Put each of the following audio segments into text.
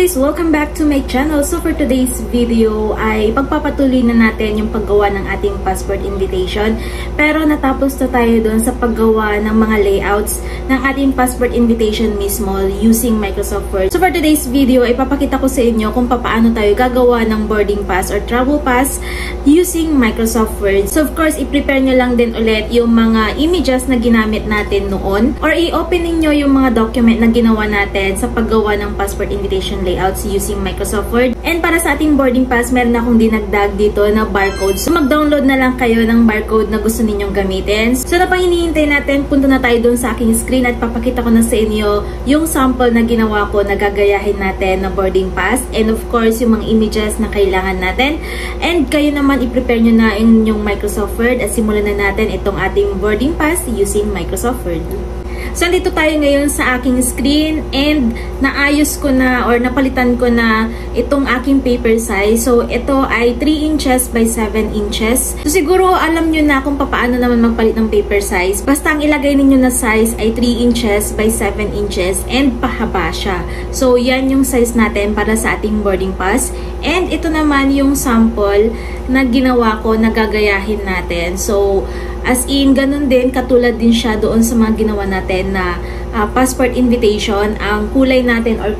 guys! Welcome back to my channel. So for today's video ay pagpapatuloy na natin yung paggawa ng ating passport invitation. Pero natapos na tayo doon sa paggawa ng mga layouts ng ating passport invitation mismo using Microsoft Word. So for today's video ay papakita ko sa inyo kung paano tayo gagawa ng boarding pass or travel pass using Microsoft Word. So of course, i-prepare nyo lang din ulit yung mga images na ginamit natin noon or i-open niyo yung mga document na ginawa natin sa paggawa ng passport invitation layouts using Microsoft Word. And para sa ating boarding pass, meron akong dinagdag dito na barcode. So mag-download na lang kayo ng barcode na gusto ninyong gamitin. So na pang hinihintay natin, punta na tayo doon sa aking screen at papakita ko na sa inyo yung sample na ginawa ko na gagayahin natin na boarding pass. And of course, yung mga images na kailangan natin. And kayo naman, i-prepare nyo na yung Microsoft Word at simulan na natin itong ating boarding pass using Microsoft Word. So, dito tayo ngayon sa aking screen and naayos ko na or napalitan ko na itong aking paper size. So, ito ay 3 inches by 7 inches. So, siguro alam nyo na kung paano naman magpalit ng paper size. Basta ang ilagay ninyo na size ay 3 inches by 7 inches and pahaba siya. So, yan yung size natin para sa ating boarding pass. And ito naman yung sample na ginawa ko na gagayahin natin. So, as in, ganun din, katulad din siya doon sa mga ginawa natin na passport invitation. Ang kulay natin or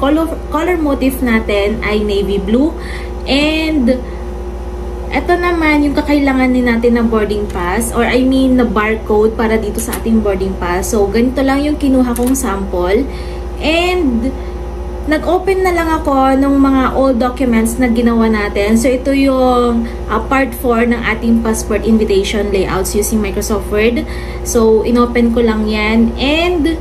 color motif natin ay navy blue. And ito naman yung kakailangan din natin na boarding pass or I mean na barcode para dito sa ating boarding pass. So, ganito lang yung kinuha kong sample. And nag-open na lang ako ng mga old documents na ginawa natin. So, ito yung part 4 ng ating passport invitation layouts using Microsoft Word. So, inopen ko lang yan. And,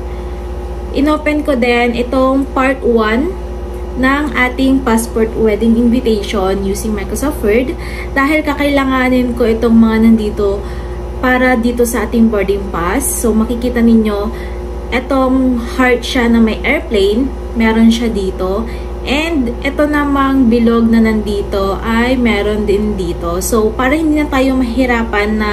inopen ko din itong part 1 ng ating passport wedding invitation using Microsoft Word. Dahil kakailanganin ko itong mga nandito para dito sa ating boarding pass. So, makikita ninyo, itong heart siya na may airplane. Meron siya dito. And ito namang bilog na nandito ay meron din dito. So, para hindi na tayo mahirapan na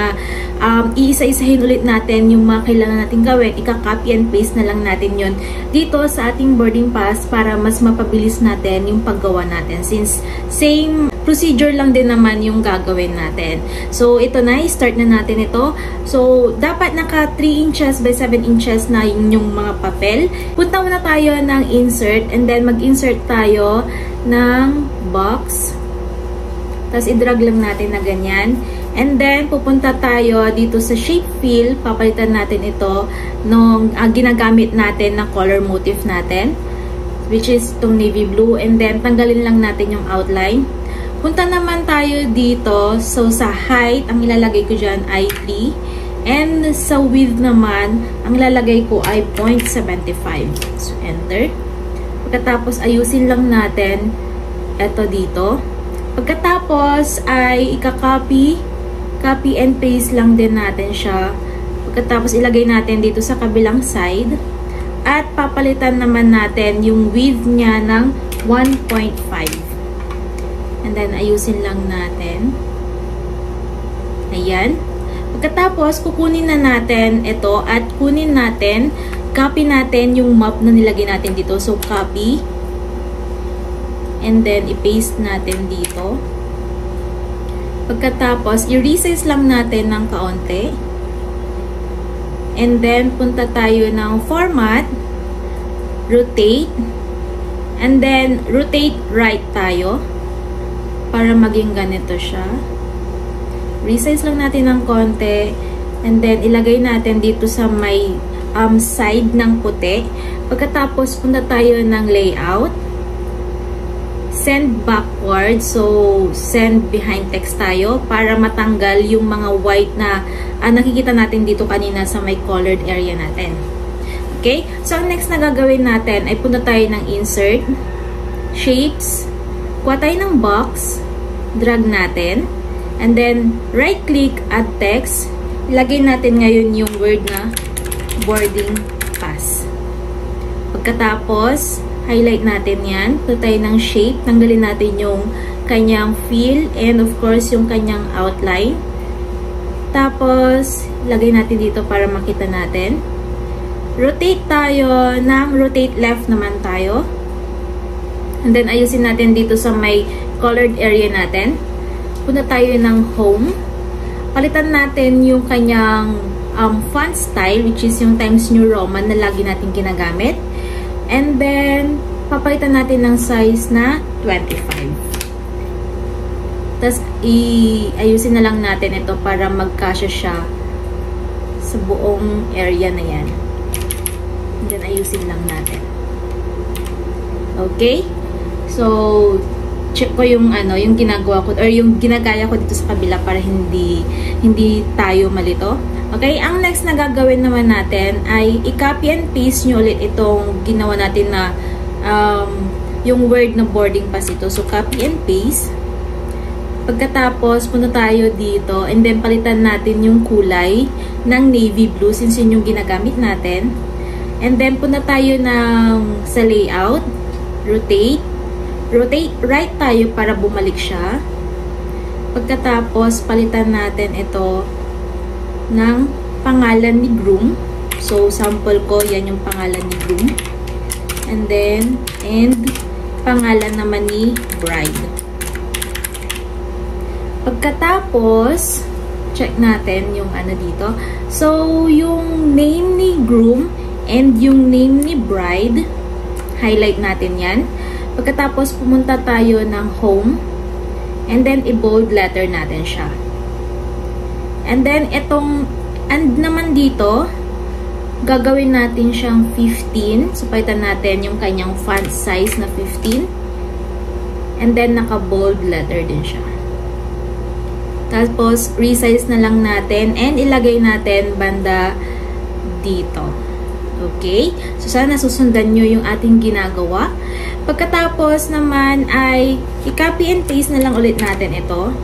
iisa-isahin ulit natin yung mga kailangan natin gawin, ika-copy and paste na lang natin yon dito sa ating boarding pass para mas mapabilis natin yung paggawa natin. Since same procedure lang din naman yung gagawin natin. So, ito na. I-start na natin ito. So, dapat naka 3 inches by 7 inches na yung mga papel. Punta muna tayo ng insert and then mag-insert tayo ng box. Tapos, i-drag lang natin na ganyan. And then, pupunta tayo dito sa shape fill. Papalitan natin ito nung ginagamit natin na color motif natin, which is itong navy blue. And then, tanggalin lang natin yung outline. Punta naman tayo dito. So, sa height, ang ilalagay ko dyan ay 3. And sa width naman, ang ilalagay ko ay 0.75. So, enter. Pagkatapos, ayusin lang natin ito dito. Pagkatapos, ay ika-copy. Copy and paste lang din natin siya. Pagkatapos, ilagay natin dito sa kabilang side. At papalitan naman natin yung width niya ng 1.5. And then, ayusin lang natin. Ayan. Pagkatapos, kukunin na natin ito at kunin natin, copy natin yung map na nilagay natin dito. So, copy. And then, i-paste natin dito. Pagkatapos, i-resize lang natin ng kaunti. And then, punta tayo ng format, rotate, and then, rotate right tayo. Para maging ganito siya. Resize lang natin ng konti. And then, ilagay natin dito sa may side ng puti. Pagkatapos, punta tayo ng layout. Send backward. So, send behind text tayo para matanggal yung mga white na nakikita natin dito kanina sa may colored area natin. Okay? So, ang next na gagawin natin ay punta tayo ng insert, shapes, kuha tayo ng box, drag natin, and then right-click, add text. Ilagay natin ngayon yung word na boarding pass. Pagkatapos, highlight natin yan. Punta tayo ng shape. Tanggalin natin yung kanyang fill and of course yung kanyang outline. Tapos, ilagay natin dito para makita natin. Rotate tayo ng rotate left naman tayo. And then, ayusin natin dito sa may colored area natin. Punta tayo ng home. Palitan natin yung kanyang font style, which is yung Times New Roman na lagi natin ginagamit. And then, papalitan natin ng size na 25. Tapos, ayusin na lang natin ito para magkasya siya sa buong area na yan. And then, ayusin lang natin. Okay? So, check ko yung yung ginagawa ko or yung ginagaya ko dito sa kabila para hindi tayo malito. Okay, ang next na gagawin naman natin ay i-copy and paste nyo ulit itong ginawa natin na yung word na boarding pass ito. So, copy and paste. Pagkatapos, punta tayo dito and then palitan natin yung kulay ng navy blue since yun yung ginagamit natin. And then, punta tayo sa layout, rotate right tayo para bumalik siya. Pagkatapos, palitan natin ito ng pangalan ni groom. So, sample ko, yan yung pangalan ni groom. And then, pangalan naman ni bride. Pagkatapos, check natin yung dito. So, yung name ni groom and yung name ni bride, highlight natin yan. Pagkatapos, pumunta tayo ng home. And then, i-bold letter natin siya. And then, and naman dito, gagawin natin siyang 15. So, palitan natin yung kanyang font size na 15. And then, naka-bold letter din siya. Tapos, resize na lang natin. And, ilagay natin banda dito. Okay? So, sana susundan nyo yung ating ginagawa. Pagkatapos naman ay i-copy and paste na lang ulit natin ito.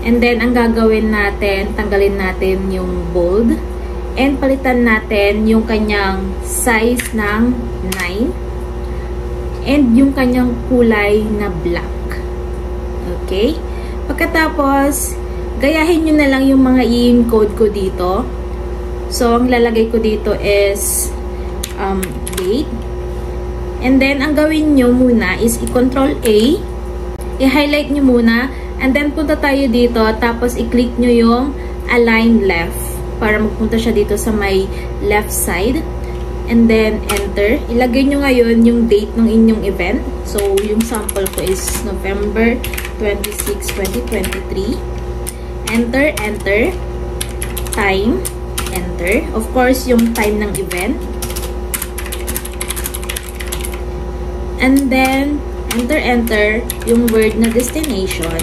And then, ang gagawin natin, tanggalin natin yung bold. And palitan natin yung kanyang size ng 9. And yung kanyang kulay na black. Okay? Pagkatapos, gayahin nyo na lang yung mga i-encode ko dito. So, ang lalagay ko dito is date. And then, ang gawin nyo muna is i-control A. I-highlight nyo muna. And then, punta tayo dito. Tapos, i-click nyo yung align left. Para magpunta siya dito sa may left side. And then, enter. Ilagay nyo ngayon yung date ng inyong event. So, yung sample ko is November 26, 2023. Enter, enter. Time, enter. Of course, yung time ng event. And then, enter yung word na destination.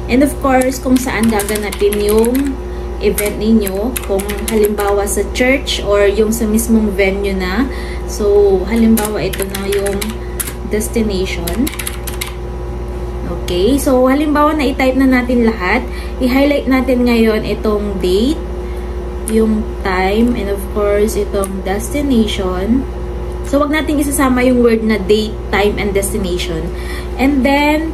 And of course, kung saan gaganapin yung event ninyo. Kung halimbawa sa church or yung sa mismong venue na. So, halimbawa ito na yung destination. Okay. So, halimbawa na i-type na natin lahat. I-highlight natin ngayon itong date, yung time, and of course, itong destination. So, wag natin isasama yung word na date, time, and destination. And then,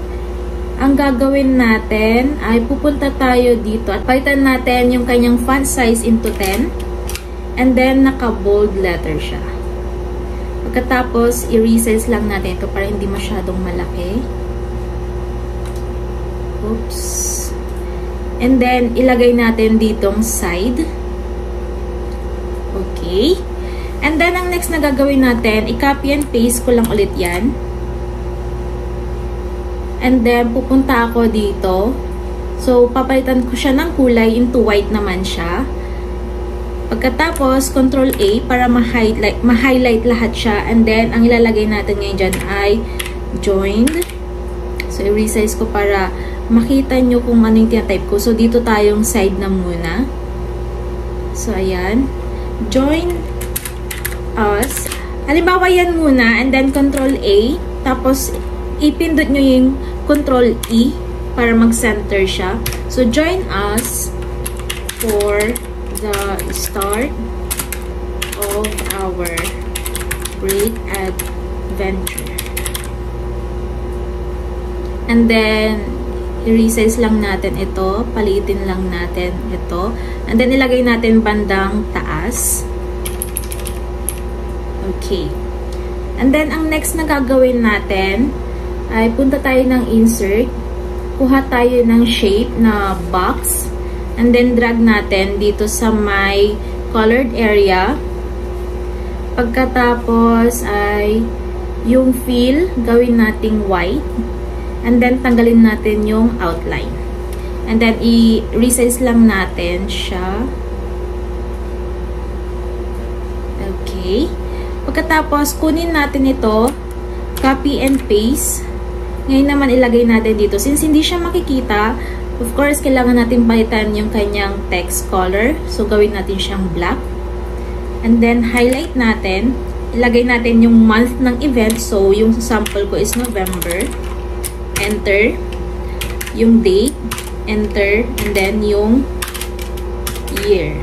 ang gagawin natin ay pupunta tayo dito at palitan natin yung kanyang font size into 10. And then, naka-bold letter siya. Pagkatapos, i-resize lang natin ito para hindi masyadong malaki. Oops. And then, ilagay natin ditong side. Okay. And then, ang next na gagawin natin, i-copy and paste ko lang ulit yan. And then, pupunta ako dito. So, papalitan ko siya ng kulay into white naman siya. Pagkatapos, Control A para ma-highlight lahat siya. And then, ang ilalagay natin ngayon dyan ay joined. So, i-resize ko para makita nyo kung ano yung tinatype ko. So, dito tayong side na muna. So, ayan. Join us. Halimbawa yan muna and then Control A. Tapos, ipindot nyo yung Control E para mag-center siya. So, join us for the start of our great adventure. And then, i-resize lang natin ito. Palitin lang natin ito. And then, ilagay natin bandang taas. Okay. And then, ang next na gagawin natin ay punta tayo ng insert. Kuha tayo ng shape na box. And then, drag natin dito sa may colored area. Pagkatapos ay yung fill, gawin nating white. And then, tanggalin natin yung outline. And then, i-resize lang natin siya. Okay. Pagkatapos, kunin natin ito, copy and paste. Ngayon naman, ilagay natin dito. Since hindi siya makikita, of course, kailangan natin palitan yung kanyang text color. So, gawin natin siyang black. And then, highlight natin. Ilagay natin yung month ng event. So, yung sample ko is November. Enter. Yung date. Enter. And then, yung year.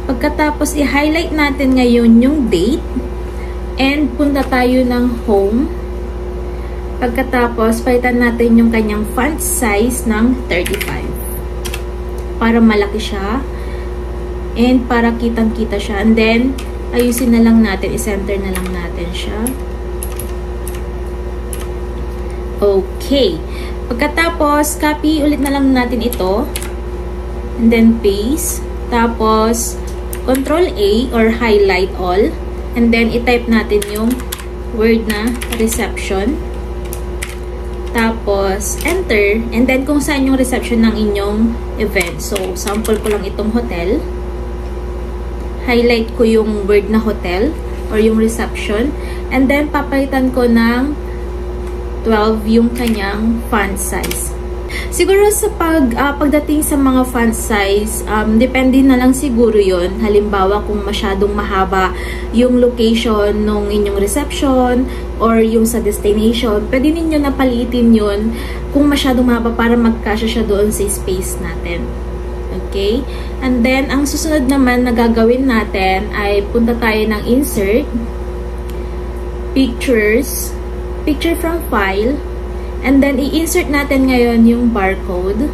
Pagkatapos, i-highlight natin ngayon yung date. And, punta tayo ng home. Pagkatapos, palitan natin yung kanyang font size ng 35. Para malaki siya. And, para kitang-kita siya. And then, ayusin na lang natin. I-center na lang natin siya. Okay. Pagkatapos, copy ulit na lang natin ito. And then, paste. Tapos, Control A or highlight all. And then, i-type natin yung word na reception. Tapos, enter. And then, kung saan yung reception ng inyong event. So, sample ko lang itong hotel. Highlight ko yung word na hotel or yung reception. And then, papalitan ko ng 12 yung kanyang font size. Siguro sa pagdating sa mga font size, depende na lang siguro yon. Halimbawa, kung masyadong mahaba yung location ng inyong reception or yung sa destination, pwede ninyo napalitin yun kung masyadong mahaba para magkasya siya doon sa space natin. Okay? And then, ang susunod naman na gagawin natin ay punta tayo ng insert, pictures, picture from file, and then i-insert natin ngayon yung barcode.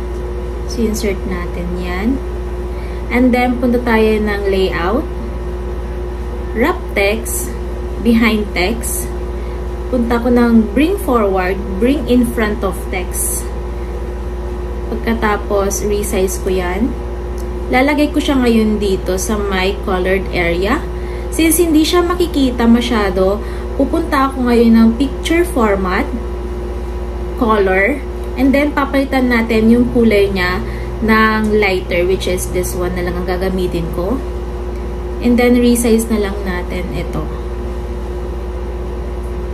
So, insert natin yan. And then, punta tayo ng layout, wrap text, behind text, punta ko ng bring forward, bring in front of text. Pagkatapos, resize ko yan. Lalagay ko siya ngayon dito sa my colored area. Since hindi siya makikita masyado, pupunta ako ngayon ng picture format, color, and then papalitan natin yung kulay niya ng lighter, which is this one na lang ang gagamitin ko. And then, resize na lang natin ito.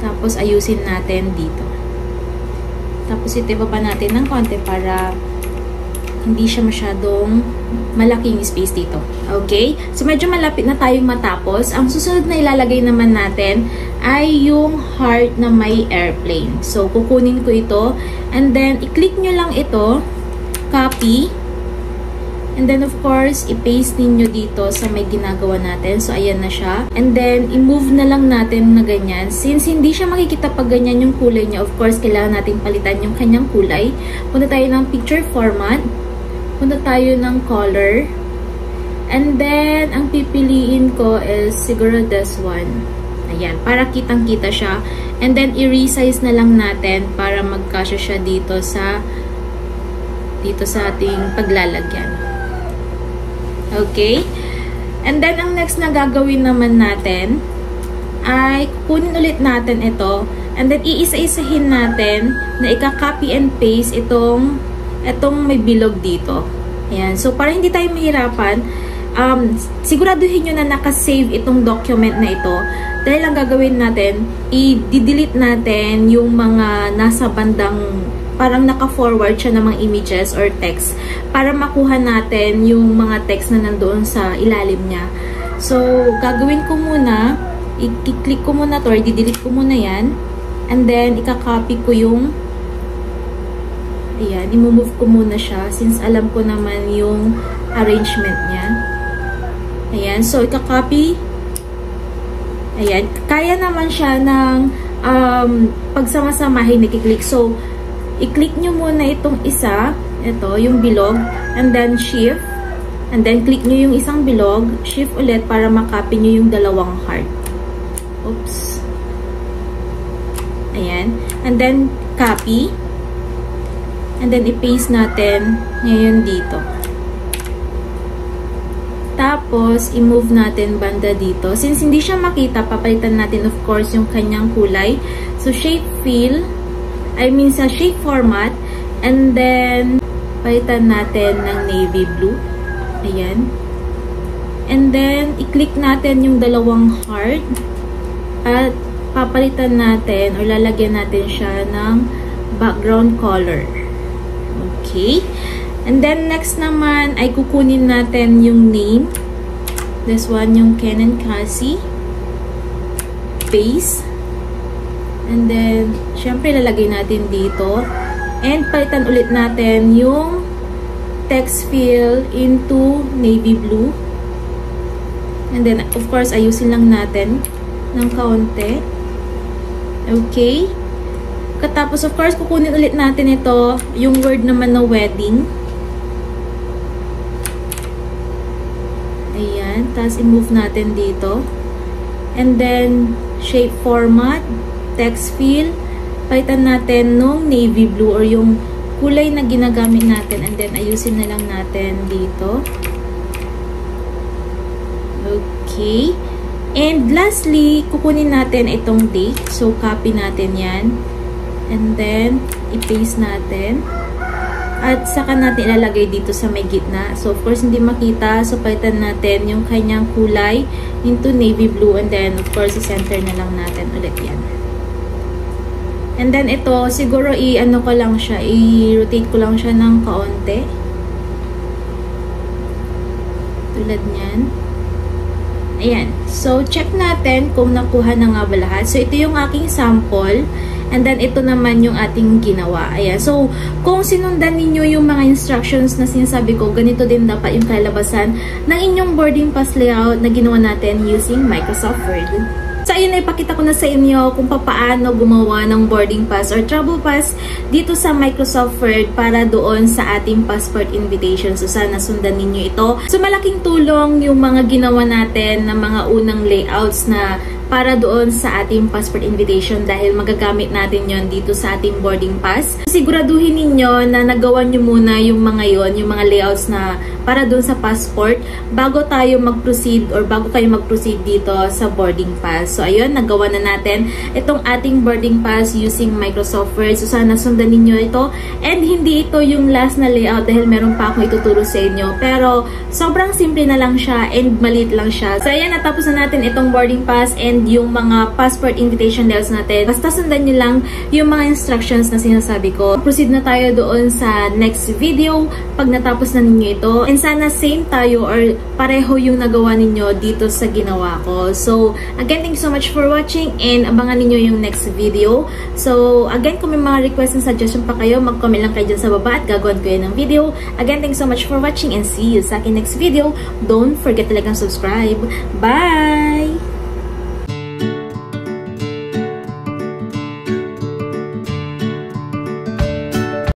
Tapos, ayusin natin dito. Tapos, ito ibaba natin ng konti para hindi siya masyadong malaking space dito. Okay? So, medyo malapit na tayong matapos. Ang susunod na ilalagay naman natin ay yung heart na may airplane. So, kukunin ko ito. And then, i-click nyo lang ito. Copy. And then, of course, i-paste ninyo dito sa may ginagawa natin. So, ayan na siya. And then, i-move na lang natin na ganyan. Since hindi siya makikita pag ganyan yung kulay niya, of course, kailangan natin palitan yung kanyang kulay. Punta tayo ng picture format. Punta tayo ng color. And then, ang pipiliin ko is siguro this one. Ayan, para kitang-kita siya. And then, i-resize na lang natin para magkasya siya dito sa ating paglalagyan. Okay? And then, ang next na gagawin naman natin ay kukunin ulit natin ito. And then, iisa-isahin natin na ika-copy and paste itong may bilog dito. Ayan. So, para hindi tayo mahirapan, siguraduhin nyo na nakasave itong document na ito. Dahil ang gagawin natin, i-delete natin yung mga nasa bandang parang naka-forward siya ng mga images or text para makuha natin yung mga text na nandoon sa ilalim niya. So, gagawin ko muna, i-click ko muna to or i-delete ko muna yan. And then, ika-copy ko yung ayan, i-move ko muna siya since alam ko naman yung arrangement niya. Ayan, so ika-copy. Ayan, kaya naman siya ng pagsama-samahin, i-click. So, i-click nyo muna itong isa, ito, yung bilog, and then shift, and then click nyo yung isang bilog, shift ulit para makopy nyo yung dalawang heart. Oops. Ayan. And then, copy. And then, i-paste natin ngayon dito. Tapos, i-move natin banda dito. Since hindi siya makita, papalitan natin of course yung kanyang kulay. So, shape fill, sa shape format. And then, palitan natin ng navy blue. Ayan. And then, i-click natin yung dalawang heart. At, papalitan natin or lalagyan natin siya ng background color. Okay. And then, next naman ay kukunin natin yung name. This one, yung Ken and Cassie. Base. And then, syempre, lalagay natin dito. And, palitan ulit natin yung text fill into navy blue. And then, of course, ayusin lang natin ng kaunti. Okay. Katapos, of course, kukunin ulit natin ito, yung word naman na wedding. Ayan. Tapos, i-move natin dito. And then, shape format, text fill, palitan natin nung navy blue or yung kulay na ginagamit natin. And then, ayusin na lang natin dito. Okay. And lastly, kukunin natin itong date. So, copy natin yan. And then, i-paste natin. At saka natin ilalagay dito sa may gitna. So, of course, hindi makita. So, palitan natin yung kanyang kulay into navy blue. And then, of course, i-center na lang natin ulit yan. And then, ito, siguro i-ano ko lang siya. I-rotate ko lang siya ng kaunti. Tulad niyan. Ayan. So, check natin kung nakuha na nga ba lahat. So, ito yung aking sample. And then, ito naman yung ating ginawa. Ayan. So, kung sinundan ninyo yung mga instructions na sinasabi ko, ganito din dapat yung kalabasan ng inyong boarding pass layout na ginawa natin using Microsoft Word. So, ayun na, ipakita ko na sa inyo kung paano gumawa ng boarding pass or travel pass dito sa Microsoft Word para doon sa ating passport invitation. So, sana sundan ninyo ito. So, malaking tulong yung mga ginawa natin na mga unang layouts na para doon sa ating passport invitation dahil magagamit natin yon dito sa ating boarding pass. Siguraduhin ninyo na nagawa nyo muna yung mga yon, yung mga layouts na para doon sa passport bago tayo mag-proceed or bago kayo mag-proceed dito sa boarding pass. So, ayun, nagawa na natin itong ating boarding pass using Microsoft Word. So, sana sundan ninyo ito. And hindi ito yung last na layout dahil meron pa akong ituturo sa inyo. Pero, sobrang simple na lang siya and maliit lang siya. So, ayan, natapos na natin itong boarding pass and yung mga passport invitation layouts natin. Basta sundan nyo lang yung mga instructions na sinasabi ko. Proceed na tayo doon sa next video pag natapos na ninyo ito. And sana same tayo or pareho yung nagawa ninyo dito sa ginawa ko. So, again, thank you so much for watching and abangan ninyo yung next video. So, again, kung may mga request and suggestion pa kayo, mag-comment lang kayo dyan sa baba at gagawin ko yun ng video. Again, thank you so much for watching and see you sa akin next video. Don't forget talagang subscribe. Bye!